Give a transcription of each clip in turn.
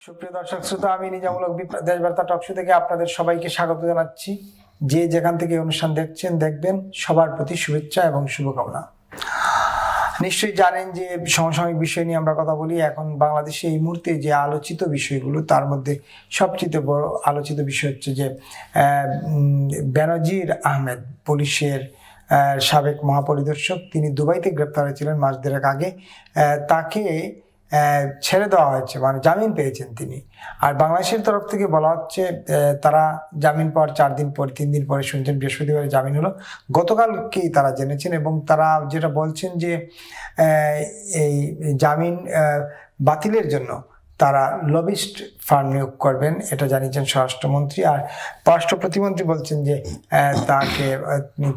সুপ্রিয় দর্শক শ্রোতা, আমি নিজামূলক দেশবার্তা টকশো থেকে আপনাদের সবাইকে স্বাগত জানাচ্ছি। যে যেখান থেকে অনুষ্ঠান দেখছেন দেখবেন, সবার প্রতি শুভেচ্ছা এবং শুভকামনা। নিশ্চয়ই জানেন যে সমসাময়িক বিষয় নিয়ে আমরা কথা বলি। এখন বাংলাদেশে এই মুহূর্তে যে আলোচিত বিষয়গুলো, তার মধ্যে সবচেয়ে বড় আলোচিত বিষয় হচ্ছে যে বেনজির আহমেদ, পুলিশের সাবেক মহাপরিদর্শক, তিনি দুবাইতে গ্রেপ্তার হয়েছিলেন মাস দেড়েক আগে। তাকে ছেড়ে দেওয়া হয়েছে, মানে জামিন পেয়েছেন তিনি। আর বাংলাদেশের তরফ থেকে বলা হচ্ছে তারা জামিন পাওয়ার 4 দিন পর, 3 দিন পরে শুনছেন বৃহস্পতিবারে জামিন হলো। গতকালকেই তারা জেনেছেন এবং তারা যেটা বলছেন যে এই জামিন বাতিলের জন্য তারা লবিস্ট ফার্ম নিয়োগ করবেন, এটা জানিয়েছেন স্বরাষ্ট্রমন্ত্রী। আর পররাষ্ট্র প্রতিমন্ত্রী বলছেন যে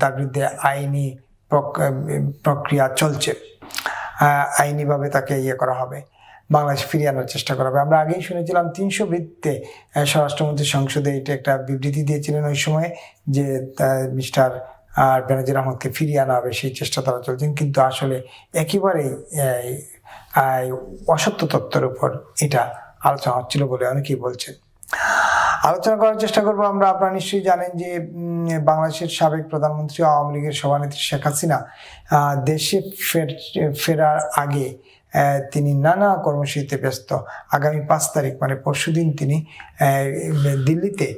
তার বিরুদ্ধে আইনি প্রক্রিয়া চলছে, আইনিভাবে তাকে করা হবে, বাংলাদেশ ফিরিয়ে আনার চেষ্টা করা হবে। আমরা আগেই শুনেছিলাম 300 ভিত্তিতে স্বরাষ্ট্রমন্ত্রী সংসদে এটা একটা বিবৃতি দিয়েছিলেন ওই সময়, যে মিস্টার বেনজির আহমদকে ফিরিয়ে আনা হবে, সেই চেষ্টা তারা চলছেন। কিন্তু আসলে একেবারেই অসত্য তথ্যের উপর এটা আলোচনা হচ্ছিল বলে অনেকেই বলছেন। আলোচনা করার চেষ্টা করবো আমরা। আপনারা নিশ্চয়ই জানেন যে বাংলাদেশের সাবেক প্রধানমন্ত্রী, আওয়ামী লীগের সভানেত্রী শেখ হাসিনা দেশে ফেরার আগে তিনি নানা কর্মসূচিতে ব্যস্ত। আগামী 5 তারিখ মানে পরশুদিন তিনি দিল্লিতে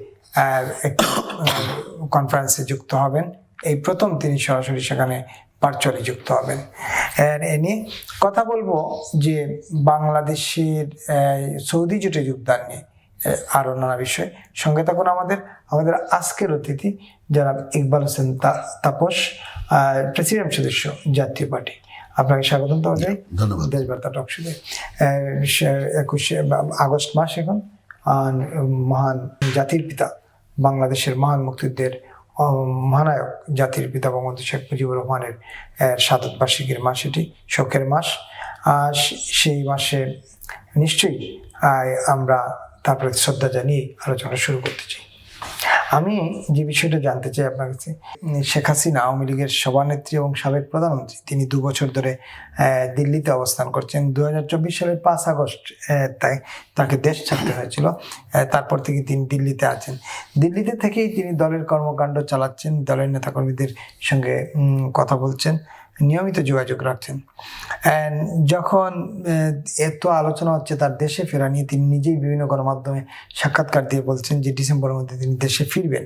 একটি কনফারেন্সে যুক্ত হবেন। এই প্রথম তিনি সরাসরি সেখানে ভার্চুয়ালি যুক্ত হবেন। এ নিয়ে কথা বলবো যে বাংলাদেশের সৌদি জোটে যোগদান নিয়ে আরো নানা বিষয়। সঙ্গে থাকুন আমাদের আজকের অতিথি জনাব ইকবাল হোসেন তাপস, প্রেসিডেন্ট সদস্য, জাতীয় পার্টি। আপনাকে স্বাগতম। ধন্যবাদ। দেশবার্তা টকশোতে 21 আগস্ট মাস এখন মহান জাতির পিতা, বাংলাদেশের মহান মুক্তিযুদ্ধের মহানায়ক জাতির পিতা বঙ্গবন্ধু শেখ মুজিবুর রহমানের শাহাদত বার্ষিকীর মাস, এটি শোকের মাস। সেই মাসে নিশ্চয়ই আমরা তার প্রতি শ্রদ্ধা জানিয়ে আলোচনা শুরু করতে চাই। আমি যে বিষয়টা জানতে চাই আপনার কাছে, শেখ হাসিনা আওয়ামী লীগের সভানেত্রী এবং সাবেক প্রধানমন্ত্রী, তিনি 2 বছর ধরে দিল্লিতে অবস্থান করছেন। 2024 সালের 5 আগস্ট তাকে দেশ ছাড়তে হয়েছিল। তারপর থেকে তিনি দিল্লিতে আছেন। দিল্লিতে থেকেই তিনি দলের কর্মকাণ্ড চালাচ্ছেন, দলের নেতাকর্মীদের সঙ্গে কথা বলছেন, নিয়মিত যোগাযোগ রাখছেন। যখন এত আলোচনা হচ্ছে তার দেশে ফেরা নিয়ে, তিনি নিজেই বিভিন্ন গণমাধ্যমে সাক্ষাৎকার দিয়ে বলছেন যে ডিসেম্বরের মধ্যে তিনি দেশে ফিরবেন।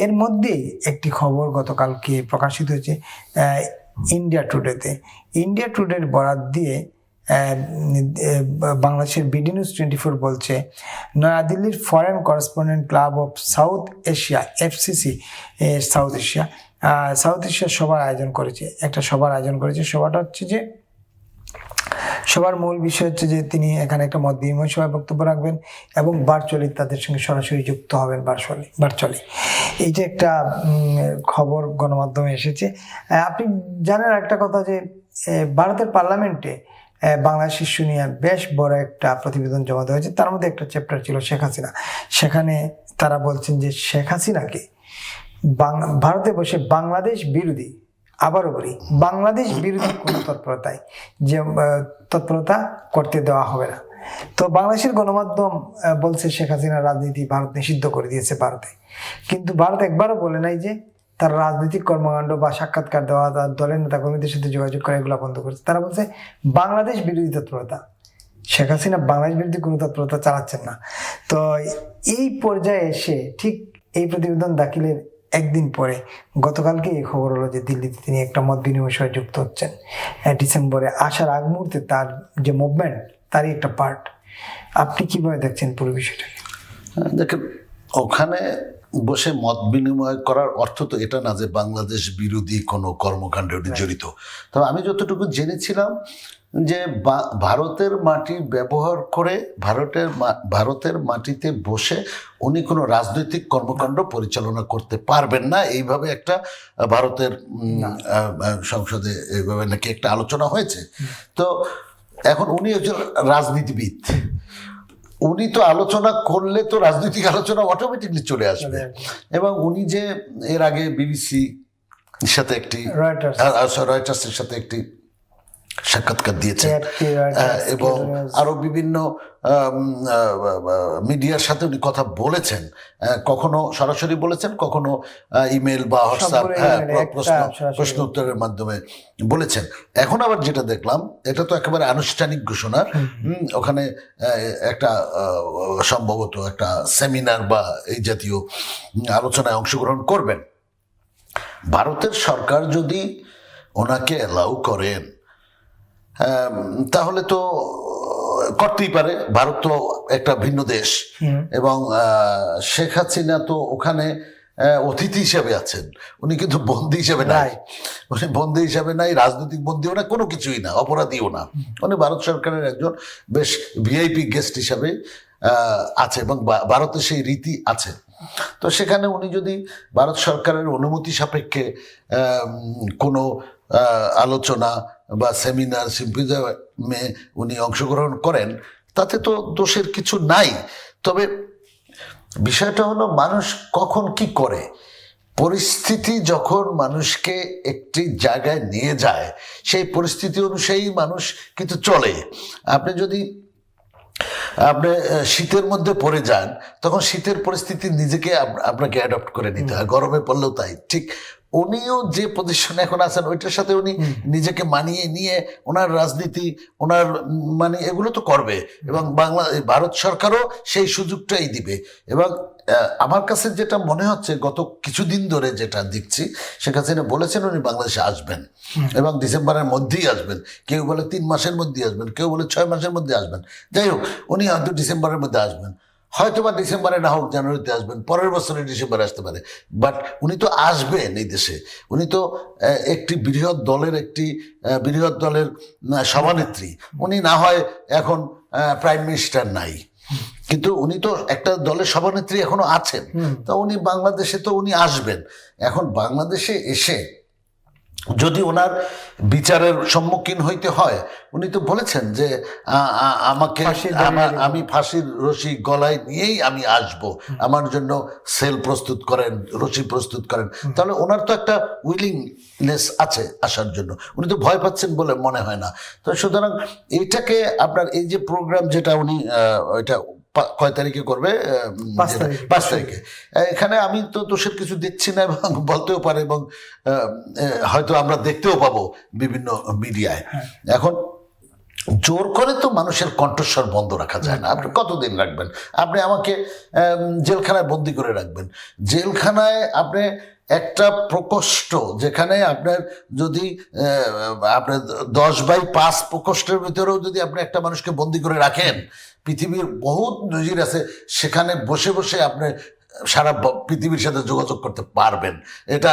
এর মধ্যেই একটি খবর গতকালকে প্রকাশিত হয়েছে ইন্ডিয়া টুডেতে। ইন্ডিয়া টুডের বরাত দিয়ে বাংলাদেশের বিডি নিউজ 24 বলছে, নয়াদিল্লির foreign correspondent club of South Asia, FCC South Asia সভার আয়োজন করেছে, একটা সভার আয়োজন করেছে। সভাটা হচ্ছে যে সবার মূল বিষয় হচ্ছে যে তিনি এখানে একটা মত বিনিময় সভায় বক্তব্য রাখবেন এবং ভার্চুয়ালি তাদের সঙ্গে সরাসরি যুক্ত হবেন। ভার্চুয়ালি এই যে একটা খবর গণমাধ্যমে এসেছে। আপনি জানেন একটা কথা, যে ভারতের পার্লামেন্টে বাংলাদেশ ইস্যু নিয়ে বেশ বড় একটা প্রতিবেদন জমা দেওয়া হয়েছে। তার মধ্যে একটা চ্যাপ্টার ছিল শেখ হাসিনা। সেখানে তারা বলছেন যে শেখ হাসিনাকে ভারতে বসে বাংলাদেশ বিরোধী, আবারও বলি, বাংলাদেশ বিরোধী কোনো তৎপরতা করতে দেওয়া হবে না। তো বাংলাদেশের গণমাধ্যম বলছে শেখ হাসিনার রাজনীতি ভারত নিষিদ্ধ করে দিয়েছে ভারতে, কিন্তু ভারত একবারও বলে নাই যে তার রাজনৈতিক কর্মকাণ্ড বা সাক্ষাৎকার দেওয়া, তার দলের নেতাকর্মীদের সাথে যোগাযোগ করা, এগুলো বন্ধ করেছে। তারা বলছে বাংলাদেশ বিরোধী তৎপরতা। শেখ হাসিনা বাংলাদেশ বিরোধী কোনো তৎপরতা চালাচ্ছেন না। তো এই পর্যায়ে এসে ঠিক এই প্রতিবেদন দাখিলের একদিন পরে গতকালকে এই খবর হলো যে দিল্লিতে তিনি একটা মত বিনিময় সভায় যুক্ত হচ্ছেন। ডিসেম্বরে আসার আগ মুহূর্তে তার যে মুভমেন্ট, তারই একটা পার্ট। আপনি কিভাবে দেখছেন পুরো বিষয়টাকে? দেখেন, ওখানে বসে মত বিনিময় করার অর্থ তো এটা না যে বাংলাদেশ বিরোধী কোনো কর্মকাণ্ডে জড়িত। তবে আমি যতটুকু জেনেছিলাম যে ভারতের মাটি ব্যবহার করে ভারতের মাটিতে বসে উনি কোনো রাজনৈতিক কর্মকাণ্ড পরিচালনা করতে পারবেন না, এইভাবে একটা ভারতের সংসদে এইভাবে নাকি একটা আলোচনা হয়েছে। তো এখন উনি একজন রাজনীতিবিদ, উনি তো আলোচনা করলে তো রাজনৈতিক আলোচনা অটোমেটিকলি চলে আসবে। এবং উনি যে এর আগে BBC সাথে একটি, রয়টার্সের সাথে একটি সাক্ষাৎকার দিয়েছেন এবং আরো বিভিন্ন মিডিয়ার সাথে উনি কথা বলেছেন, কখনো সরাসরি বলেছেন, কখনো ইমেল বা হোয়াটসঅ্যাপ প্রশ্ন উত্তরের মাধ্যমে বলেছেন। এখন আবার যেটা দেখলাম, এটা তো একেবারে আনুষ্ঠানিক ঘোষণা, ওখানে একটা সম্ভবত একটা সেমিনার বা এই জাতীয় আলোচনায় অংশগ্রহণ করবেন। ভারতের সরকার যদি ওনাকে অ্যালাউ করেন তাহলে তো করতেই পারে, ভারত তো একটা ভিন্ন দেশ এবং শেখ হাসিনা তো ওখানে অতিথি হিসেবে আছেন, উনি কিন্তু বন্দী হিসেবে নাই, উনি বন্দী হিসেবে নাই, রাজনৈতিক বন্দীও না, কোনো কিছুই না, অপরাধীও না, উনি ভারত সরকারের একজন বেশ ভিআইপি গেস্ট হিসাবে আছে এবং ভারতে সেই রীতি আছে। তো সেখানে উনি যদি ভারত সরকারের অনুমতি সাপেক্ষে কোনো আলোচনা বা সেমিনার সিম্পোজিয়ামে উনি অংশগ্রহণ করেন, তাতে তো দোষের কিছু নাই। তবে বিষয়টা হলো মানুষ কখন কি করে, পরিস্থিতি যখন মানুষকে একটি জায়গায় নিয়ে যায় সেই পরিস্থিতি অনুযায়ী মানুষ কিন্তু চলে। আপনি যদি শীতের মধ্যে পড়ে যান, তখন শীতের পরিস্থিতি নিজেকে আপনাকে অ্যাডপ্ট করে নিতে হয়, গরমে পড়লেও তাই। ঠিক উনিও যে পজিশনে এখন আছেন ওইটার সাথে উনি নিজেকে মানিয়ে নিয়ে ওনার রাজনীতি, ওনার মানে এগুলো তো করবে এবং ভারত সরকারও সেই সুযোগটাই দিবে। এবং আমার কাছে যেটা মনে হচ্ছে, গত কিছুদিন ধরে যেটা দেখছি, শেখ হাসিনা বলেছেন উনি বাংলাদেশে আসবেন এবং ডিসেম্বরের মধ্যেই আসবেন, কেউ বলে 3 মাসের মধ্যেই আসবেন, কেউ বলে 6 মাসের মধ্যে আসবেন। যাই হোক, উনি হয়তো ডিসেম্বরের মধ্যে আসবেন, হয়তো বা ডিসেম্বরে না হোক জানুয়ারিতে আসবেন, পরের বছরে ডিসেম্বরে আসতে পারে, বাট উনি তো আসবেন এই দেশে। উনি তো একটি বৃহৎ দলের সভানেত্রী, উনি না হয় এখন প্রাইম মিনিস্টার নাই, কিন্তু উনি তো একটা দলের সভানেত্রী এখনো আছেন। তো উনি বাংলাদেশে তো উনি আসবেন। এখন বাংলাদেশে এসে যদি ওনার বিচারের সম্মুখীন হইতে হয়, উনি তো বলেছেন যে আমি ফাঁসির রশি গলায় নিয়েই আমি আসব, আমার জন্য সেল প্রস্তুত করেন, রশি প্রস্তুত করেন। তাহলে ওনার তো একটা উইলিংনেস আছে আসার জন্য, উনি তো ভয় পাচ্ছেন বলে মনে হয় না। তো সুতরাং এইটাকে আপনার এই যে প্রোগ্রাম যেটা উনি ওইটা কয় তারিখে করবে, 5 তারিখে, এখানে আমি তো দোষের কিছু দেখছি না এবং বলতেও পারে এবং হয়তো আমরা দেখতেও পাবো বিভিন্ন মিডিয়ায়। এখন জোর করে তো মানুষের কণ্ঠস্বর বন্ধ রাখা যায় না। আপনি কতদিন রাখবেন? আপনি আমাকে জেলখানায় বন্দি করে রাখবেন, জেলখানায় আপনি একটা প্রকোষ্ঠ, যেখানে আপনার যদি আপনার 10x5 প্রকোষ্ঠের ভিতরেও যদি আপনি একটা মানুষকে বন্দি করে রাখেন, পৃথিবীর বহুত নজির আছে, সেখানে বসে বসে আপনি সারা পৃথিবীর সাথে যোগাযোগ করতে পারবেন। এটা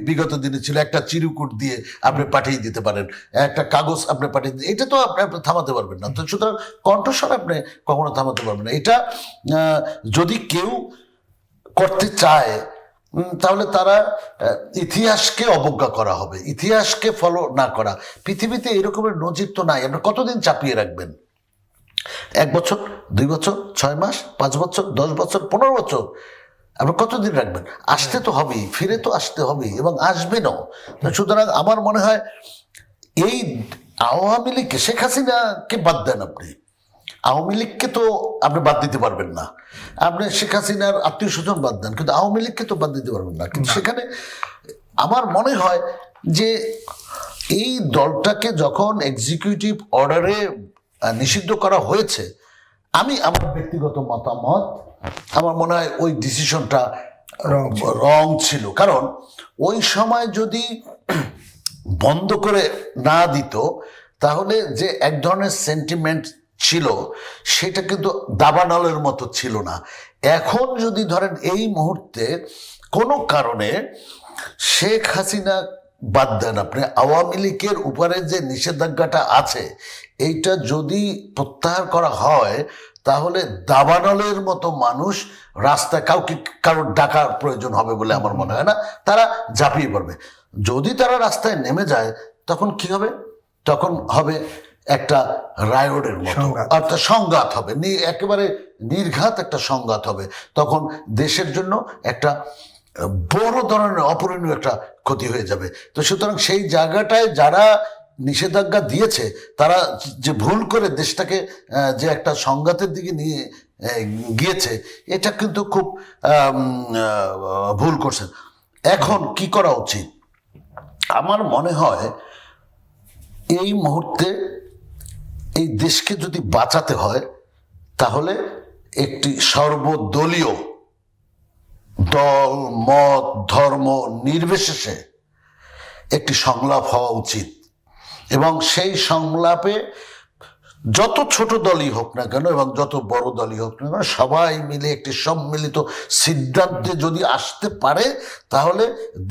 বিগত দিনে ছিল, একটা চিরকুট দিয়ে আপনি পাঠিয়ে দিতে পারেন, একটা কাগজ আপনি পাঠিয়ে দিতে, এটা তো আপনি থামাতে পারবেন না। তো সুতরাং কণ্ঠস্বর আপনি কখনো থামাতে পারবেন না। এটা যদি কেউ করতে চায় তাহলে তারা ইতিহাসকে অবজ্ঞা করা হবে, ইতিহাসকে ফলো না করা। পৃথিবীতে এরকমের নজির তো নাই। আপনি কতদিন চাপিয়ে রাখবেন? 1 বছর, 2 বছর, 6 মাস, 5 বছর, 10 বছর, 15 বছর, আপনি কতদিন রাখবেন? আসতে তো হবেই, ফিরে তো আসতে হবেই এবং আসবেনও। সুতরাং আমার মনে হয় এই আওয়ামী লীগকে, শেখ হাসিনাকে বাদ দেন, আপনি আওয়ামী লীগকে তো আপনি বাদ দিতে পারবেন না। আপনি শেখ হাসিনার আত্মীয় স্বজন বাদ দেন, কিন্তু আওয়ামী লীগকে তো বাদ দিতে পারবেন না। কিন্তু সেখানে আমার মনে হয় যে এই দলটাকে যখন এক্সিকিউটিভ অর্ডারে নিষিদ্ধ করা হয়েছে, আমার ব্যক্তিগত মতামত, আমার মনে হয় ওই ডিসিশনটা রং ছিল। কারণ ওই সময় যদি বন্ধ করে না দিত, তাহলে যে এক ধরনের সেন্টিমেন্ট ছিল সেটা কিন্তু দাবানলের মতো ছিল না। এখন যদি ধরেন এই মুহূর্তে কোনো কারণে শেখ হাসিনা বাদ দেন, আপনি আওয়ামী লীগের উপরে যে নিষেধাজ্ঞাটা আছে এইটা যদি প্রত্যাহার করা হয়, তাহলে দাবানলের মতো মানুষ রাস্তায়, কারোর ডাকার প্রয়োজন হবে বলে আমার মনে হয় না, তারা ঝাঁপিয়ে পড়বে। যদি তারা রাস্তায় নেমে যায়, তখন কি হবে? তখন হবে একটা রায়টের মতো, একটা সংঘাত হবে, একেবারে নির্ঘাত একটা সংঘাত হবে। তখন দেশের জন্য একটা বড় ধরনের অপূরণীয় একটা ক্ষতি হয়ে যাবে। তো সুতরাং সেই জায়গাটায় যারা নিষেধাজ্ঞা দিয়েছে, তারা যে ভুল করে দেশটাকে যে একটা সংঘাতের দিকে নিয়ে গিয়েছে, এটা কিন্তু খুব ভুল করছে। এখন কি করা উচিত? আমার মনে হয় এই মুহূর্তে এই দেশকে যদি বাঁচাতে হয়, তাহলে একটি সর্বদলীয়, দল মত ধর্ম নির্বিশেষে একটি সংলাপ হওয়া উচিত, এবং সেই সংলাপে যত ছোট দলই হোক না কেন এবং যত বড় দলই হোক না কেন, সবাই মিলে একটি সম্মিলিত সিদ্ধান্তে যদি আসতে পারে, তাহলে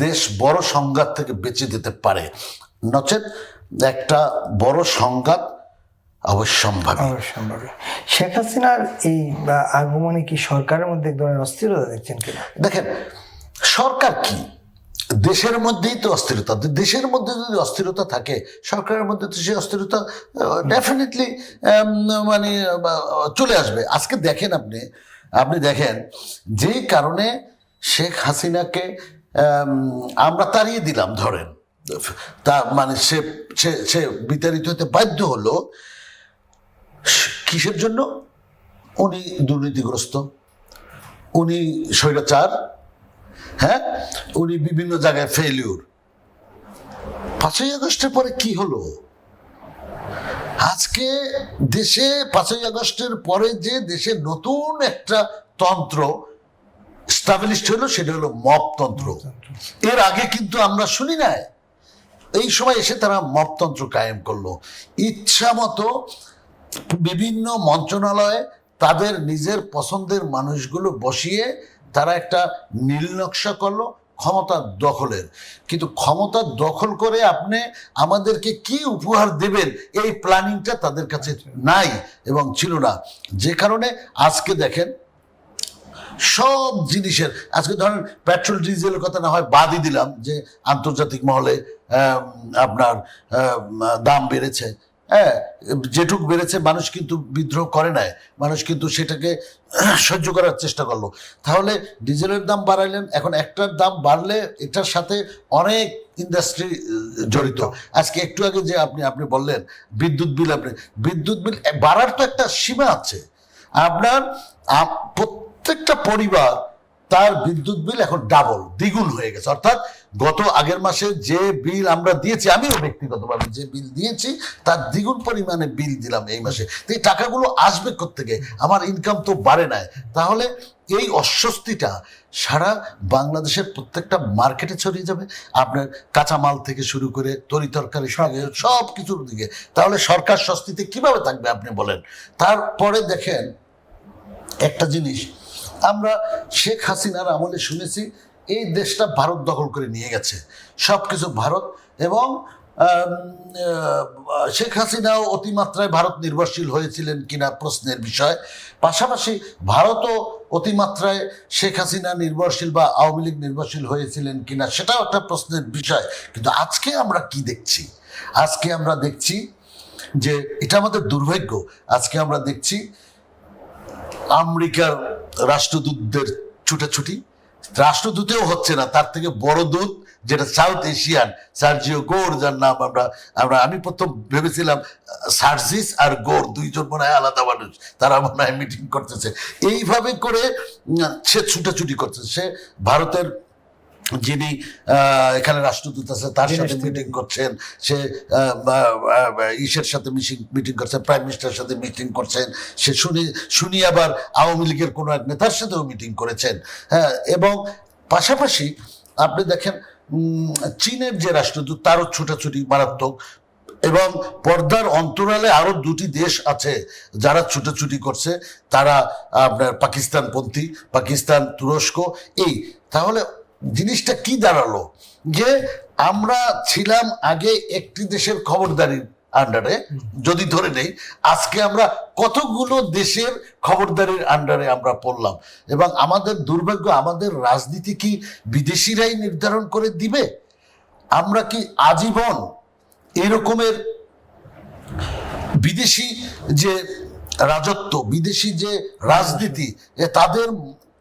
দেশ বড় সংঘাত থেকে বেঁচে যেতে পারে। নচেত একটা বড় সংঘাত অবশ্যম্ভাবী। শেখ হাসিনার এই আগমনে কি সরকারের মধ্যে এক ধরনের অস্থিরতা দেখছেন কিনা? দেখেন, সরকার কি, দেশের মধ্যেই তো অস্থিরতা। দেশের মধ্যে যদি অস্থিরতা থাকে, সরকারের মধ্যে তো সেই অস্থিরতা ডেফিনেটলি মানে চলে আসবে। আজকে দেখেন, আপনি দেখেন, যেই কারণে শেখ হাসিনাকে আমরা তাড়িয়ে দিলাম, ধরেন, তা মানে সে বিতাড়িত হতে বাধ্য হলো। কিসের জন্য? উনি দুর্নীতিগ্রস্ত, উনি স্বৈরাচার, হ্যাঁ, উনি বিভিন্ন জায়গায় ফেলিউর। 5ই আগস্টের পরে কি হলো? আজকে দেশে 5ই আগস্টের পরে যে দেশে নতুন একটা তন্ত্র স্টাবলিশড হলো, সেটা হলো মপতন্ত্র। এর আগে কিন্তু আমরা শুনি নাই। এই সময় এসে তারা মপতন্ত্র কায়েম করলো। ইচ্ছা মতো বিভিন্ন মন্ত্রণালয়ে তাদের নিজের পছন্দের মানুষগুলো বসিয়ে তারা একটা নীলনকশা করলো ক্ষমতা দখলের। কিন্তু ক্ষমতা দখল করে আপনি আমাদেরকে কি উপহার দেবেন, এই প্ল্যানিংটা তাদের কাছে নাই এবং ছিল না। যে কারণে আজকে দেখেন, সব জিনিসের, আজকে ধরেন পেট্রোল ডিজেলের কথা না হয় বাদই দিলাম, যে আন্তর্জাতিক মহলে আপনার দাম বেড়েছে, হ্যাঁ, যেটুক বেড়েছে মানুষ কিন্তু বিদ্রোহ করে নাই, মানুষ কিন্তু সেটাকে সহ্য করার চেষ্টা করলো। তাহলে ডিজেলের দাম বাড়াইলেন, এখন একটার দাম বাড়লে এটার সাথে অনেক ইন্ডাস্ট্রি জড়িত। আজকে একটু আগে যে আপনি বললেন বিদ্যুৎ বিল, বিদ্যুৎ বিল বাড়ার তো একটা সীমা আছে। আপনার প্রত্যেকটা পরিবার তার বিদ্যুৎ বিল এখন ডাবল, দ্বিগুণ হয়ে গেছে। অর্থাৎ গত আগের মাসে যে বিল আমরা দিয়েছি, আমিও ব্যক্তিগতভাবে যে বিল দিয়েছি তার দ্বিগুণ পরিমাণে বিল দিলাম এই মাসে। তো এই টাকাগুলো আসবে কোত্থেকে? আমার ইনকাম তো বাড়ে নাই। তাহলে এই অস্বস্তিটা সারা বাংলাদেশের প্রত্যেকটা মার্কেটে ছড়িয়ে যাবে, আপনার কাঁচামাল থেকে শুরু করে তরিতরকারি সব কিছুর দিকে। তাহলে সরকার স্বস্তিতে কিভাবে থাকবে আপনি বলেন? তারপরে দেখেন একটা জিনিস, আমরা শেখ হাসিনার আমলে শুনেছি এই দেশটা ভারত দখল করে নিয়ে গেছে, সবকিছু ভারত, এবং শেখ হাসিনাও অতিমাত্রায় ভারত নির্ভরশীল হয়েছিলেন কিনা প্রশ্নের বিষয়। পাশাপাশি ভারতও অতিমাত্রায় শেখ হাসিনা নির্ভরশীল বা আওয়ামী লীগ নির্ভরশীল হয়েছিলেন কিনা, সেটাও একটা প্রশ্নের বিষয়। কিন্তু আজকে আমরা কি দেখছি? আজকে আমরা দেখছি যে এটা আমাদের দুর্ভাগ্য। আজকে আমরা দেখছি আমেরিকার রাষ্ট্রদূতদের ছুটাছুটি, রাষ্ট্রদূতেও হচ্ছে না, তার থেকে বড় দূত যেটা সাউথ এশিয়ান, সার্জিও গোর, যার নাম আমি প্রথম ভেবেছিলাম সার্জিস আর গোর দুইজন মনে হয় আলাদা মানুষ, তারা মনে হয় মিটিং করতেছে। এইভাবে করে সে ছুটাছুটি করছে। সে ভারতের যিনি এখানে রাষ্ট্রদূত আছে তার সাথে মিটিং করছেন, সে ইসের সাথে মিটিং করছেন, প্রাইম মিনিস্টারের সাথে মিটিং করছেন, সে শুনি আবার আওয়ামী লীগের কোনো এক নেতার সাথেও মিটিং করেছেন। হ্যাঁ, এবং পাশাপাশি আপনি দেখেন চীনের যে রাষ্ট্রদূত, তারও ছুটাছুটি মারাত্মক। এবং পর্দার অন্তরালে আরো দুটি দেশ আছে যারা ছুটাছুটি করছে, তারা আপনার পাকিস্তানপন্থী, পাকিস্তান, তুরস্ক। এই তাহলে জিনিসটা কি দাঁড়ালো? যে আমরা ছিলাম আগে একটি দেশের খবরদারির আন্ডারে, যদি ধরে নেই, আজকে আমরা কতগুলো দেশের খবরদারির আন্ডারে আমরা পড়লাম। এবং আমাদের দুর্ভাগ্য, আমাদের রাজনীতি কি বিদেশিরাই নির্ধারণ করে দিবে? আমরা কি আজীবন এরকমের বিদেশি যে রাজত্ব, বিদেশি যে রাজনীতি,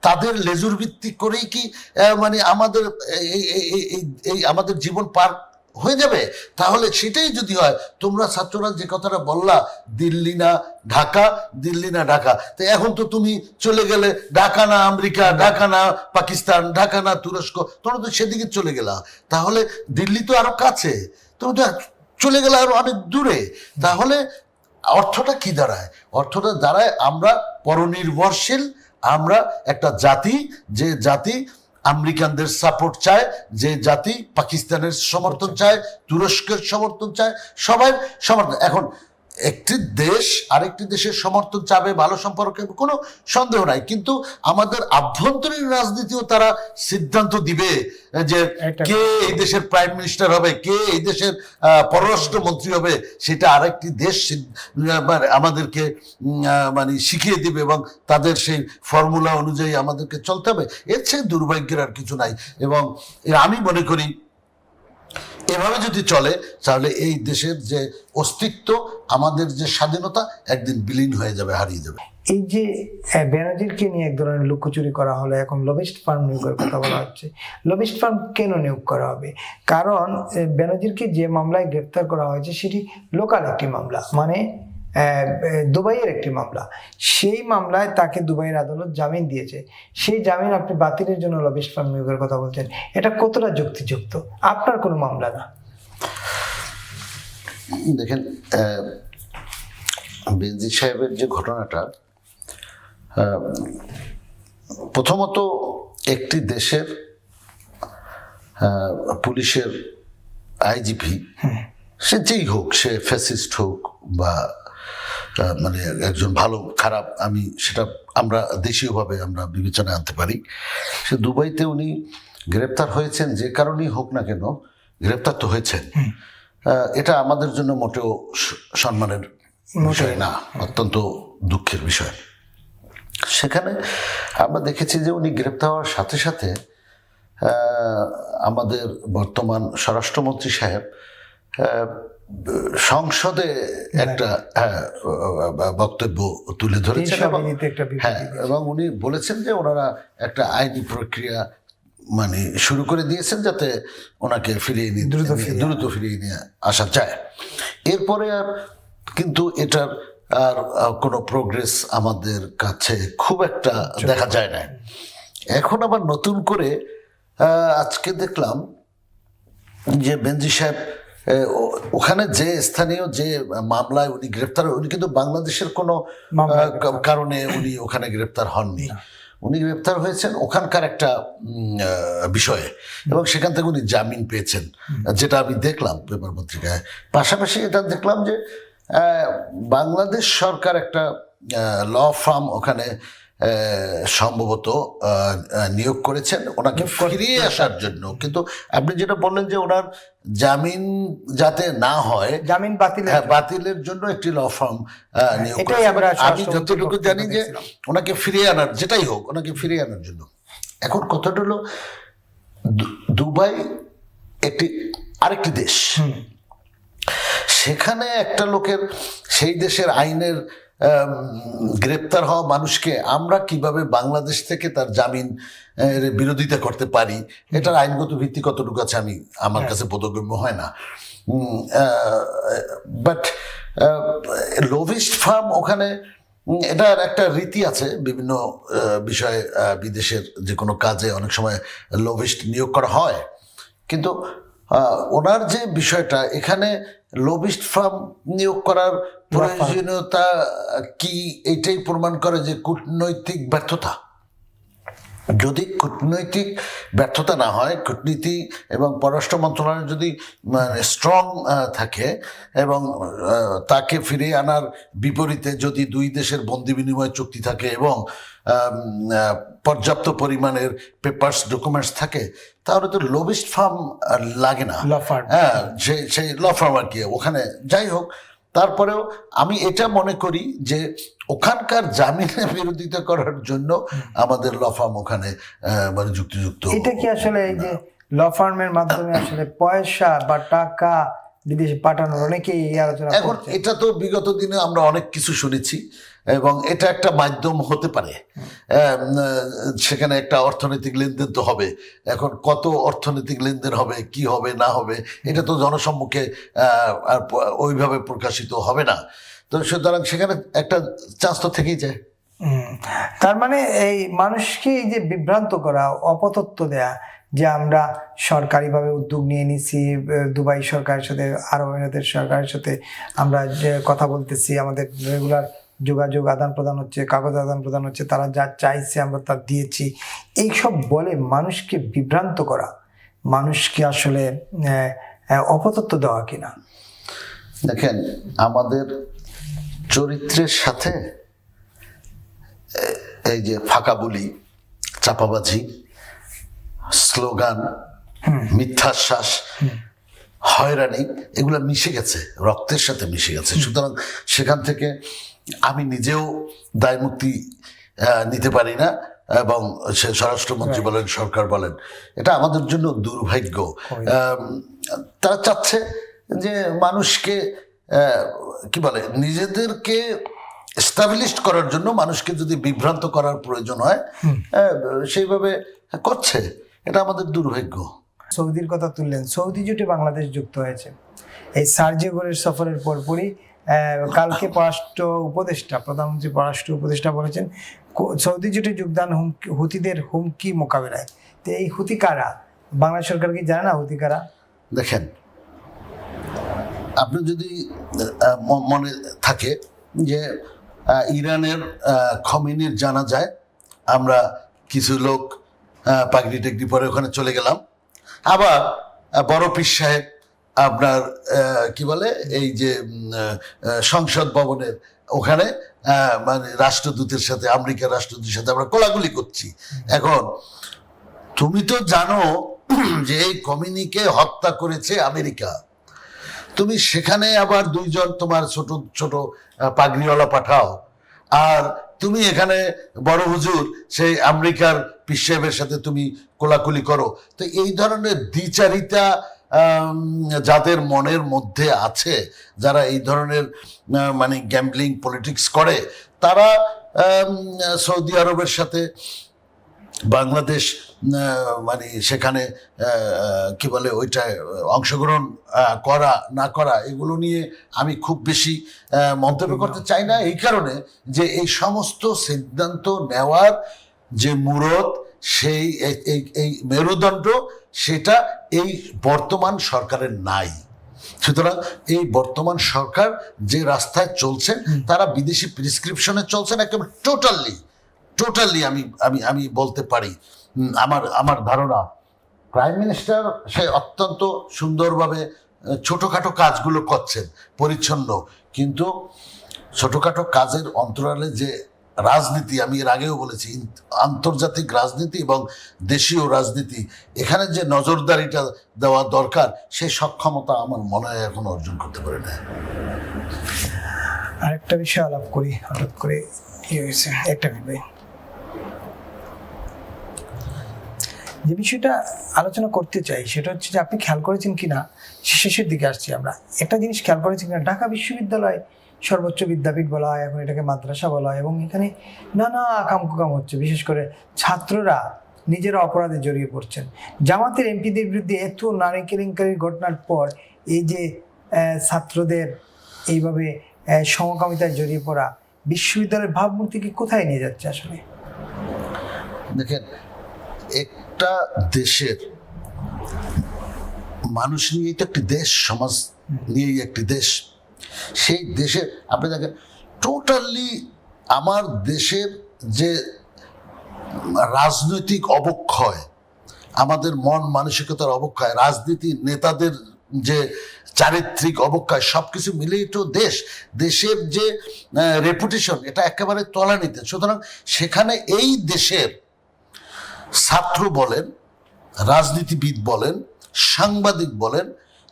তাদের লেজুর ভিত্তিক করেই কি মানে আমাদের এই আমাদের জীবন পার হয়ে যাবে। তাহলে সেটাই যদি হয়, তোমরা ছাত্ররা যে কথাটা বললা, দিল্লি না ঢাকা, দিল্লি না ঢাকা, তো এখন তো তুমি চলে গেলে ঢাকা না আমেরিকা, ঢাকা না পাকিস্তান, ঢাকা না তুরস্ক, তোমরা তো সেদিকে চলে গেলা। তাহলে দিল্লি তো আরো কাছে, তুমি তো চলে গেলে আরো অনেক দূরে। তাহলে অর্থটা কি দাঁড়ায়? অর্থটা দাঁড়ায় আমরা পরনির্ভরশীল, আমরা একটা জাতি, যে জাতি আমেরিকানদের সাপোর্ট চায়, যে জাতি পাকিস্তানের সমর্থন চায়, তুরস্কের সমর্থন চায়, সবাই সমর্থন। এখন একটি দেশ আরেকটি দেশের সমর্থন চাবে, ভালো সম্পর্কে কোনো সন্দেহ নাই, কিন্তু আমাদের আভ্যন্তরীণ রাজনীতিও তারা সিদ্ধান্ত দিবে যে কে এই দেশের প্রাইম মিনিস্টার হবে, কে এই দেশের পররাষ্ট্রমন্ত্রী হবে, সেটা আরেকটি দেশ আমাদেরকে মানে শিখিয়ে দিবে, এবং তাদের সেই ফর্মুলা অনুযায়ী আমাদেরকে চলতে হবে। এর চেয়ে দুর্ভাগ্যের আর কিছু নাই। এবং আমি মনে করি এভাবে যদি চলে, তাহলে এই দেশের যে অস্তিত্ব, আমাদের যে স্বাধীনতা একদিন বিলীন হয়ে যাবে, হারিয়ে যাবে। এই যে বেনজিরকে নিয়ে এক ধরনের লুকোচুরি করা হলো, এখন লবিস্ট ফার্ম নিয়োগের কথা বলা হচ্ছে। লবিস্ট ফার্ম কেন নিয়োগ করা হবে? কারণ বেনজিরকে যে মামলায় গ্রেপ্তার করা হয়েছে সেটি লোকাল একটি মামলা, মানে দুবাইয়ের একটি মামলা। সেই মামলায় তাকে দুবাইয়ের আদালত জামিন দিয়েছে। সেই জামিন আপনি বাতিলের জন্য লবিস্ট ফার্ম নিয়োগের কথা বলছেন, এটা কতটা যুক্তিযুক্ত? আপনার কোনো মামলা না। দেখেন, বেনজির সাহেবের যে ঘটনাটা, প্রথমত একটি দেশের পুলিশের আইজিপি, সে যেই হোক, সে ফ্যাসিস্ট হোক বা মানে একজন ভালো খারাপ, আমি সেটা আমরা দেশীয়ভাবে আমরা বিবেচনায় আনতে পারি। সে দুবাইতে উনি গ্রেপ্তার হয়েছেন, যে কারণেই হোক না কেন গ্রেপ্তার তো হয়েছেন, এটা আমাদের জন্য মোটেও সম্মানের বিষয় না, অত্যন্ত দুঃখের বিষয়। সেখানে আমরা দেখেছি যে উনি গ্রেপ্তার হওয়ার সাথে সাথে আমাদের বর্তমান স্বরাষ্ট্রমন্ত্রী সাহেব সংসদে একটা বক্তব্য তুলে ধরেছেন, এবং উনি বলেছেন যে ওনারা একটা আইনি প্রক্রিয়া মানে শুরু করে দিয়েছেন, যাতে ওনাকে ফিরিয়ে নিয়ে দ্রুত ফিরিয়ে নিয়ে আসা যায়। এরপরে আর কিন্তু এটার আর কোনো প্রোগ্রেস আমাদের কাছে খুব একটা দেখা যায় না। এখন আবার নতুন করে আজকে দেখলাম যে বেনজির সাহেব ওখানে যে স্থানীয় যে মামলায় উনি গ্রেপ্তার, উনি কিন্তু বাংলাদেশের কোনো কারণে উনি ওখানে গ্রেপ্তার হননি। উনি গ্রেপ্তার হয়েছেন ওখানকার একটা বিষয়ে, এবং সেখান থেকে উনি জামিন পেয়েছেন, যেটা আমি দেখলাম পেপার পত্রিকায়। পাশাপাশি এটা দেখলাম যে বাংলাদেশ সরকার একটা ল ফার্ম ওখানে সম্ভবত নিয়োগ করেছেন ওনাকে ফিরিয়ে আসার জন্য। কিন্তু আপনি যেটা বললেন যে ওনার জামিন যাতে না হয়, জামিন বাতিলের জন্য একটি ল ফার্ম নিয়োগ করেছেন। আমি যতটুকু জানি যে ওনাকে ফিরিয়ে আনার, যেটাই হোক, ওনাকে ফিরিয়ে আনার জন্য। এখন কথাটা হলো, দুবাই একটি আরেকটি দেশ, সেখানে একটা লোকের সেই দেশের আইনের গ্রেপ্তার হওয়া মানুষকে আমরা কিভাবে বাংলাদেশ থেকে তার জামিন বিরোধিতা করতে পারি, এটার আইনগত ভিত্তি কতটুকু আছে আমার কাছে বোধগম্য হয় না। বাট লবিস্ট ফার্ম ওখানে, এটার একটা রীতি আছে বিভিন্ন বিষয়ে, বিদেশের যে কোনো কাজে অনেক সময় লবিস্ট নিয়োগ করা হয়, কিন্তু ওনার যে বিষয়টা, এখানে লবিস্ট ফার্ম নিয়োগ করার প্রয়োজনীয়তা কি, এটাই প্রমাণ করে যে কূটনৈতিক ব্যর্থতা। যদি কূটনৈতিক ব্যর্থতা না হয়, কূটনীতি এবং পররাষ্ট্র মন্ত্রণালয় যদি স্ট্রং থাকে, এবং তাকে ফিরিয়ে আনার বিপরীতে যদি দুই দেশের বন্দি বিনিময় চুক্তি থাকে এবং পর্যাপ্ত পরিমাণের পেপারস ডকুমেন্টস থাকে, তাহলে তো লবিস্ট ফার্ম লাগে না। হ্যাঁ, সেই ল ফার্ম আর কি ওখানে। যাই হোক, তারপরেও আমি এটা মনে করি যে ওখানকার জামিনের বিরোধিতা করার জন্য আমাদের ল ফার্ম ওখানে মানে যুক্তিযুক্ত। এটা কি আসলে এই যে ল ফার্মের মাধ্যমে আসলে পয়সা বা টাকা বিদেশে পাঠানোর অনেকেই এই আলোচনা এখন করছে। এটা তো বিগত দিনে আমরা অনেক কিছু শুনেছি এবং এটা একটা মাধ্যম হতে পারে। সেখানে একটা অর্থনৈতিক লেনদেন তো হবে। এখন কত অর্থনৈতিক লেনদেন হবে, কি হবে না হবে, এটা তো জনসম্মুখে আর ওইভাবে প্রকাশিত হবে না। তো সুতরাং সেখানে একটা চান্স তো থেকেই যায়। তার মানে এই মানুষকে এই যে বিভ্রান্ত করা, অপতথ্য দেয়া, যে আমরা সরকারিভাবে উদ্যোগ নিয়ে নিছি, দুবাই সরকারের সাথে, আরব আমিরাতের সরকারের সাথে আমরা যে কথা বলতেছি, আমাদের রেগুলার যোগাযোগ আদান প্রদান হচ্ছে, কাগজ আদান প্রদান হচ্ছে, তারা যা চাইছে আমরা তা দিয়েছি, এইসব বলে মানুষকে বিভ্রান্ত করা, মানুষকে আসলে অপতথ্য দেওয়া কিনা? দেখেন, আমাদের চরিত্রের সাথে এই যে ফাঁকা বলি, চাপাবাজি, স্লোগান, মিথ্যাশ্বাস, হয়রানি, এগুলো মিশে গেছে, রক্তের সাথে মিশে গেছে। সুতরাং সেখান থেকে আমি নিজেও দায়মুক্তি নিতে পারি না, এবং সে স্বরাষ্ট্রমন্ত্রী বলেন, সরকার বলেন, এটা আমাদের জন্য দুর্ভাগ্য। তারা চাচ্ছে যে মানুষকে কি বলে, নিজেদেরকে এস্টাবলিশ করার জন্য মানুষকে যদি বিভ্রান্ত করার প্রয়োজন হয় সেইভাবে করছে। এটা আমাদের দুর্ভাগ্য। সৌদির কথা তুললেন, সৌদি জোটে বাংলাদেশ যুক্ত হয়েছে। এই সার্জিওরের সফরের পরপরই কালকে প্রধানমন্ত্রী পররাষ্ট্র উপদেষ্টা বলেছেন সৌদি জোটে যোগদান হুতিদের হুমকি মোকাবেলায়। তো এই হুতি কারা? বাংলা সরকার কি জানে না হুতি কারা? দেখেন, আপনি যদি মনে থাকে যে ইরানের খমেনির জানা যায়, আমরা কিছু লোক পাগড়ি টেগড়ি পরে ওখানে চলে গেলাম। আবার বড় পীর সাহেব আপনার কি বলে, এই যে সংসদ ভবনের ওখানে মানে রাষ্ট্রদূতের সাথে, আমেরিকার রাষ্ট্রদূতের সাথে আমরা কোলাকুলি করছি। এখন তুমি তো জানো যে এই খমেনিকে হত্যা করেছে আমেরিকা। তুমি সেখানে আবার দুইজন তোমার ছোট ছোট পাগড়িওয়ালা পাঠাও, আর তুমি এখানে বড় হুজুর সেই আমেরিকার পীর সাহেবের সাথে তুমি কোলাকুলি করো। তো এই ধরনের দ্বিচারিতা যাদের মনের মধ্যে আছে, যারা এই ধরনের মানে গ্যাম্বলিং পলিটিক্স করে, তারা সৌদি আরবের সাথে বাংলাদেশ মানে সেখানে কি বলে ওইটায় অংশগ্রহণ করা না করা, এগুলো নিয়ে আমি খুব বেশি মন্তব্য করতে চাই না। এই কারণে যে এই সমস্ত সিদ্ধান্ত নেওয়ার যে মূরত, সেই এই মেরুদণ্ড, সেটা এই বর্তমান সরকারের নাই। সুতরাং এই বর্তমান সরকার যে রাস্তায় চলছেন, তারা বিদেশি প্রেসক্রিপশনে চলছেন, একেবারে টোটালি আমি বলতে পারি, আমার ধারণা প্রাইম মিনিস্টার সে অত্যন্ত সুন্দরভাবে ছোটখাটো কাজগুলো করছেন, পরিচ্ছন্ন, কিন্তু ছোটখাটো কাজের অন্তরালে যে রাজনীতি, আমি এর আগেও বলেছি, আন্তর্জাতিক রাজনীতি এবং দেশীয় রাজনীতি, এখানে যে নজরদারিটা দেওয়া দরকার, সেই সক্ষমতা আমার মনে হয় এখন অর্জন করতে পারে না। আরেকটা বিষয় আলাপ করি, হঠাৎ করে কি হয়েছে একটা ভেবে, যে বিষয়টা আলোচনা করতে চাই সেটা হচ্ছে যে আপনি খেয়াল করেছেন কিনা, শেষের দিকে আসছি আমরা, একটা জিনিস খেয়াল করেছেন কিনা, ঢাকা বিশ্ববিদ্যালয় সর্বোচ্চ বিদ্যাপীঠ বলা হয়, এখন এটাকে মাদ্রাসা বলা হয়, এবং এখানে নানা আকাম হচ্ছে, বিশেষ করে ছাত্ররা নিজেরা অপরাধে জড়িয়ে পড়ছেন। জামাতের এমপিদের বিরুদ্ধে এত নারী কেলেঙ্কারির ঘটনার পর এই যে ছাত্রদের এইভাবে সমকামিতায় জড়িয়ে পড়া, বিশ্ববিদ্যালয়ের ভাবমূর্তিকে কোথায় নিয়ে যাচ্ছে আসলে? দেখেন, একটা দেশের মানুষ নিয়েই তো একটি দেশ, সমাজ নিয়েই একটি দেশ। সেই দেশের আপনি দেখেন টোটালি আমার দেশের যে রাজনৈতিক অবক্ষয়, আমাদের মন মানসিকতার অবক্ষয়, রাজনীতি নেতাদের যে চারিত্রিক অবক্ষয়, সবকিছু মিলেই তো দেশের যে রেপুটেশন, এটা একেবারে তলানিতে। সুতরাং সেখানে এই দেশের ছাত্র বলেন, রাজনীতিবিদ বলেন, সাংবাদিক বলেন,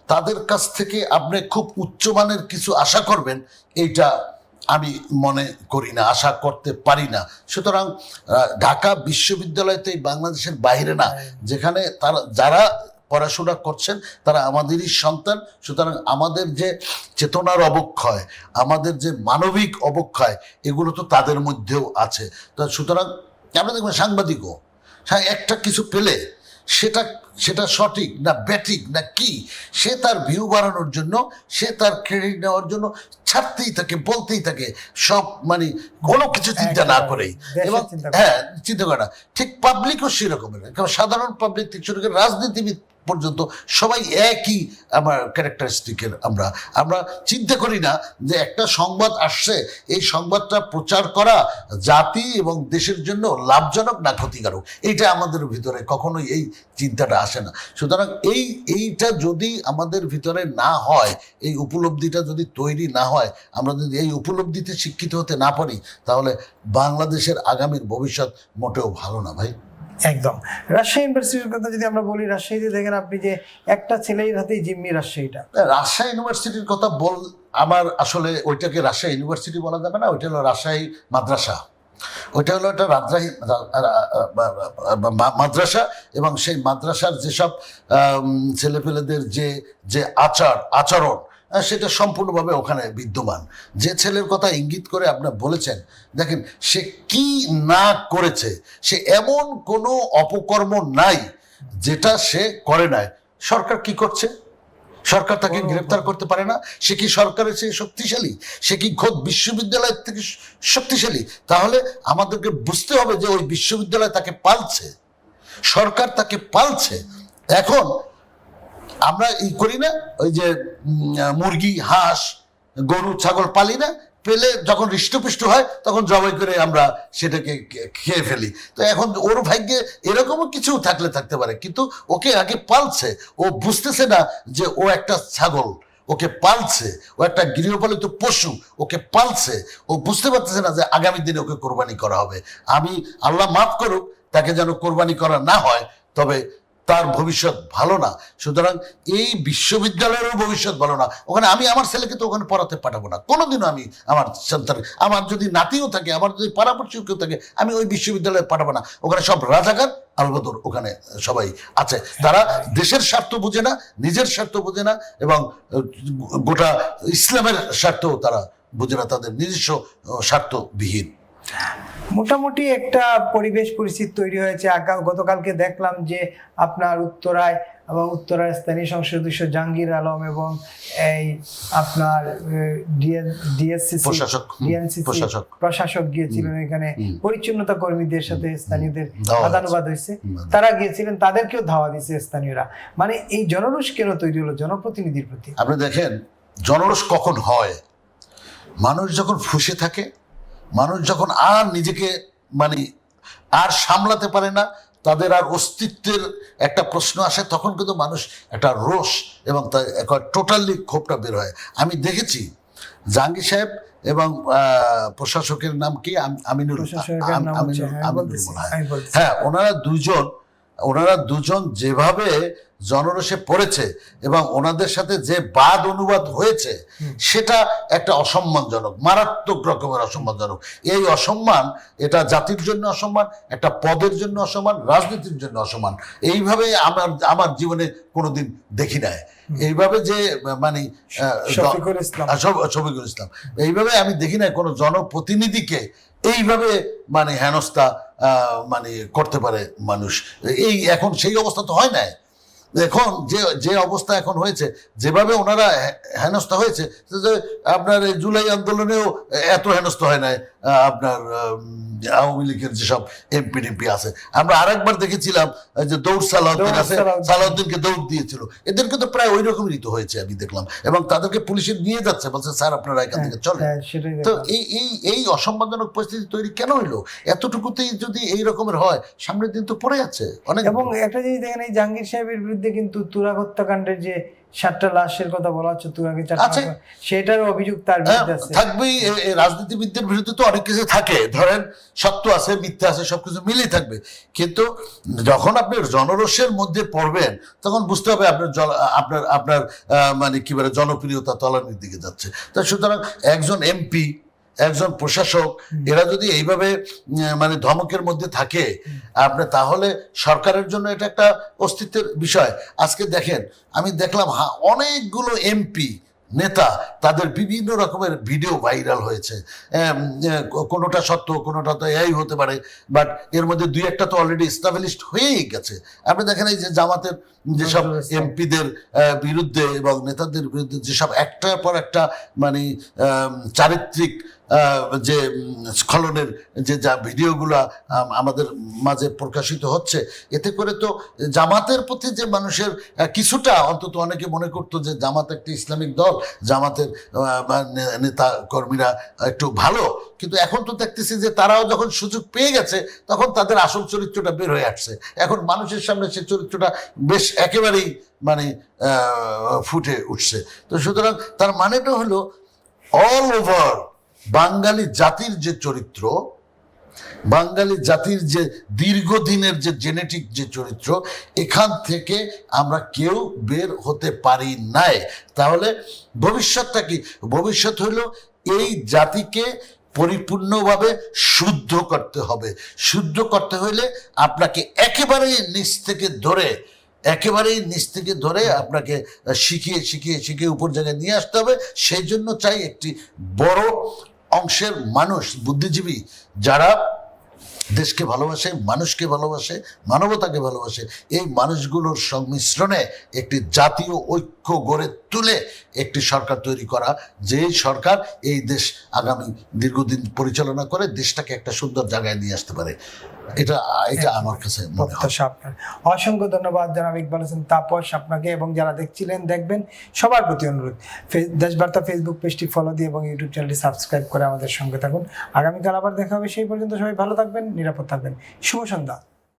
তাদের কাছ থেকে আপনি খুব উচ্চমানের কিছু আশা করবেন, এইটা আমি মনে করি না, আশা করতে পারি না। সুতরাং ঢাকা বিশ্ববিদ্যালয় তো এই বাংলাদেশের বাইরে না, যেখানে যারা পড়াশোনা করছেন, তারা আমাদেরই সন্তান। সুতরাং আমাদের যে চেতনার অবক্ষয়, আমাদের যে মানবিক অবক্ষয়, এগুলো তো তাদের মধ্যেও আছে। তো সুতরাং আমরা দেখবেন সাংবাদিকও একটা কিছু পেলে সেটা সেটা সঠিক না ব্যাঠিক না কি, সে তার ভিউ বাড়ানোর জন্য, সে তার ক্রেডিট নেওয়ার জন্য ছাড়তেই থাকে, বলতেই থাকে, সব মানে কোনো কিছু চিন্তা না করেই। এবং হ্যাঁ, চিন্তা করে না। ঠিক পাবলিকও সেরকমের, কারণ সাধারণ পাবলিক থেকে শুরু করে রাজনীতিবিদ পর্যন্ত সবাই একই আমার ক্যারেক্টারিস্টিকের। আমরা চিন্তা করি না যে একটা সংবাদ আসছে, এই সংবাদটা প্রচার করা জাতি এবং দেশের জন্য লাভজনক না ক্ষতিকারক, এইটা আমাদের ভিতরে কখনোই এই চিন্তাটা আসে না। সুতরাং এইটা যদি আমাদের ভিতরে না হয়, এই উপলব্ধিটা যদি তৈরি না হয়, আমরা যদি এই উপলব্ধিতে শিক্ষিত হতে না পারি, তাহলে বাংলাদেশের আগামীর ভবিষ্যৎ মোটেও ভালো না ভাই। একদম। রাজশাহী ইউনিভার্সিটির কথা যদি আমরা বলি, রাজশাহীতে দেখেন আপনি যে একটা ছেলের হাতেই জিম্মি রাজশাহীটা। রাজশাহী ইউনিভার্সিটির কথা আমার আসলে ওইটাকে রাজশাহী ইউনিভার্সিটি বলা যাবে না, ওইটা হলো রাজশাহী মাদ্রাসা। ওইটা হলো একটা রাজশাহী মাদ্রাসা, এবং সেই মাদ্রাসার যেসব ছেলেপেলেদের যে আচরণ, সেটা সম্পূর্ণভাবে ওখানে বিদ্যমান। যে ছেলের কথা ইঙ্গিত করে আপনার বলেছেন, দেখেন সে কি না করেছে, সে এমন কোনো অপকর্ম নাই যেটা সে করে নাই। সরকার কি করছে? সরকার তাকে গ্রেফতার করতে পারে না। সে কি সরকারের চেয়ে শক্তিশালী? সে কি খোদ বিশ্ববিদ্যালয়ের থেকে শক্তিশালী? তাহলে আমাদেরকে বুঝতে হবে যে ওই বিশ্ববিদ্যালয় তাকে পালছে, সরকার তাকে পালছে। এখন আমরা করি না, ওই যে মুরগি, হাঁস, গরু, ছাগল পালি না, পেলে যখন হৃষ্টপুষ্ট হয় তখন জবাই করে আমরা সেটাকে খেয়ে ফেলি। তো এখন ওর ভাগ্যে এরকমও কিছু থাকতে পারে, কিন্তু ওকে আগে পালছে। ও বুঝতেছে না যে ও একটা ছাগল, ওকে পালছে, ও একটা গৃহপালিত পশু, ওকে পালছে। ও বুঝতে পারতেছে না যে আগামী দিনে ওকে কোরবানি করা হবে। আল্লাহ মাফ করুক, তাকে যেন কোরবানি করা না হয়, তবে তার ভবিষ্যৎ ভালো না। সুতরাং এই বিশ্ববিদ্যালয়েরও ভবিষ্যৎ ভালো না। ওখানে আমি আমার ছেলেকে তো ওখানে পড়াতে পাঠাবো না কোনোদিনও। আমি আমার সন্তান, আমার যদি নাতিও থাকে, আমার যদি পাড়াপড়শিও কেউ থাকে, আমি ওই বিশ্ববিদ্যালয়ে পাঠাবো না। ওখানে সব রাজাকার আলবদর ওখানে সবাই আছে। তারা দেশের স্বার্থ বোঝে না, নিজের স্বার্থ বোঝে না, এবং গোটা ইসলামের স্বার্থও তারা বোঝে না, তাদের নিজস্ব স্বার্থবিহীন। মোটামুটি একটা পরিবেশ পরিস্থিতি তৈরি হয়েছে। গতকালকে দেখলাম যে আপনার উত্তরায় স্থানীয় সংসদ সদস্য জাহাঙ্গীর আলম এবং এই আপনার প্রশাসক গিয়েছিলেন এখানে, পরিচ্ছন্নতা কর্মীদের সাথে স্থানীয়দের আদানুবাদ হয়েছে, তারা গিয়েছিলেন, তাদেরকেও ধাওয়া দিয়েছে স্থানীয়রা। মানে এই জনরোষ কেন তৈরি হলো জনপ্রতিনিধির প্রতি? আপনি দেখেন, জনরোষ কখন হয়? মানুষ যখন ফুঁসে থাকে, মানুষ যখন আর নিজেকে আর সামলাতে পারে না, তাদের আর অস্তিত্বের একটা প্রশ্ন আসে, তখন কিন্তু মানুষ একটা রোষ এবং টোটালি ক্ষোভটা বের হয়। আমি দেখেছি জাহাঙ্গীর সাহেব এবং প্রশাসকের নাম কি, আমিনুল, হ্যাঁ, ওনারা দুজন যেভাবে জনরোষে পড়েছে এবং ওনাদের সাথে যে বাদ অনুবাদ হয়েছে, সেটা একটা অসম্মানজনক, মারাত্মক রকমের অসম্মানজনক। এই অসম্মান, এটা জাতির জন্য অসম্মান, একটা পদের জন্য অসম্মান, রাজনীতির জন্য অসম্মান। এইভাবে আমার জীবনে কোনোদিন দেখি নাই এইভাবে যে শফিকুল ইসলাম, এইভাবে আমি দেখি নাই কোনো জনপ্রতিনিধিকে এইভাবে হেনস্থা করতে পারে মানুষ। এখন সেই অবস্থা তো হয় নাই। এখন যে অবস্থা এখন হয়েছে, যেভাবে ওনারা হেনস্থা হয়েছে, আপনার জুলাই আন্দোলনেও এত হেনস্থা হয় নাই। আপনার আওয়ামী লীগের যেসব এমপি আছে, আমরা আরেকবার দেখেছিলাম যে দৌড় সালাউদ্দিন আছে, সালাউদ্দিনকে দৌড় দিয়েছিল, এদেরকে তো প্রায় ওই রকমই তো হয়েছে আমি দেখলাম। এবং তাদেরকে পুলিশে নিয়ে যাচ্ছে, বলছে স্যার আপনারা এখান থেকে চলে। তো এই অসম্মানজনক পরিস্থিতি তৈরি কেন হইলো? এতটুকুতেই যদি এই রকমের হয়, সামনের দিন তো পড়ে আছে অনেক। এবং একটা জিনিস দেখেন, এই জাহাঙ্গীর সাহেবের বিরুদ্ধে কিন্তু তুরাগ হত্যাকাণ্ডের যে 7টা লাশের কথা বলা হচ্ছে, তুরাগে 4টা, সেটার অভিযোগ তার বিরুদ্ধে আছে। থাকবেই। রাজনীতিবিদদের বিরুদ্ধে তো অনেক কিছু থাকে, ধরেন সত্য আছে, মিথ্যা আছে, সবকিছু মিলেই থাকবে। কিন্তু যখন আপনি জনরোষের মধ্যে পড়বেন, তখন বুঝতে হবে আপনার কি বলে জনপ্রিয়তা তলানির দিকে যাচ্ছে। তো সুতরাং একজন এমপি একজন প্রশাসক, এরা যদি এইভাবে মানে ধমকের মধ্যে থাকে আপনি, তাহলে সরকারের জন্য এটা একটা অস্তিত্বের বিষয়। আজকে দেখেন, আমি দেখলাম অনেকগুলো এমপি নেতা তাদের বিভিন্ন রকমের ভিডিও ভাইরাল হয়েছে। কোনোটা সত্য, কোনোটা তো এই হতে পারে, বাট এর মধ্যে দুই একটা তো অলরেডি এস্টাবলিশড হয়েই গেছে। আপনি দেখেন এই যে জামাতের যেসব এমপিদের বিরুদ্ধে এবং নেতাদের বিরুদ্ধে যেসব একটার পর একটা মানে চারিত্রিক যে স্খলনের যে যা ভিডিওগুলা আমাদের মাঝে প্রকাশিত হচ্ছে, এতে করে তো জামাতের প্রতি যে মানুষের কিছুটা অন্তত, অনেকে মনে করতো যে জামাত একটি ইসলামিক দল, জামাতের নেতা কর্মীরা একটু ভালো, কিন্তু এখন তো দেখতেছি যে তারাও যখন সুযোগ পেয়ে গেছে তখন তাদের আসল চরিত্রটা বের হয়ে আসছে। এখন মানুষের সামনে সে চরিত্রটা বেশ একেবারেই মানে ফুটে উঠছে। তো সুতরাং তার মানেটা হলো অল ওভার বাঙালি জাতির যে চরিত্র, বাঙালি জাতির যে দীর্ঘদিনের যে জেনেটিক যে চরিত্র, এখান থেকে আমরা কেউ বের হতে পারি নাই। তাহলে ভবিষ্যৎটা কি? ভবিষ্যৎ হলো এই জাতিকে পরিপূর্ণভাবে শুদ্ধ করতে হবে। শুদ্ধ করতে হইলে আপনাকে একেবারে নিচ থেকে ধরে আপনাকে শিখিয়ে উপর জায়গায় নিয়ে আসতে হবে। সেই জন্য চাই একটি বড় অংশের মানুষ, বুদ্ধিজীবী, যারা দেশকে ভালোবাসে, মানুষকে ভালোবাসে, মানবতাকে ভালোবাসে, এই মানুষগুলোর সংমিশ্রণে একটি জাতীয় ঐক্য গড়ে তুলে একটি সরকার তৈরি করা, যে সরকার এই দেশ আগামী দীর্ঘদিন পরিচালনা করে দেশটাকে একটা সুন্দর জায়গায় নিয়ে আসতে পারে। এটা আমার কাছে মনে হয়। আপনার অসংখ্য ধন্যবাদ জনাব ইকবাল হোসেন তাপস, আপনাকে এবং যারা দেখছিলেন দেখবেন সবার প্রতি অনুরোধ, দেশবার্তা ফেসবুক পেজটি ফলো দিয়ে এবং ইউটিউব চ্যানেলটি সাবস্ক্রাইব করে আমাদের সঙ্গে থাকুন। আগামীকাল আবার দেখা হবে, সেই পর্যন্ত সবাই ভালো থাকবেন, নিরাপদ থাকবেন। শুভ সন্ধ্যা।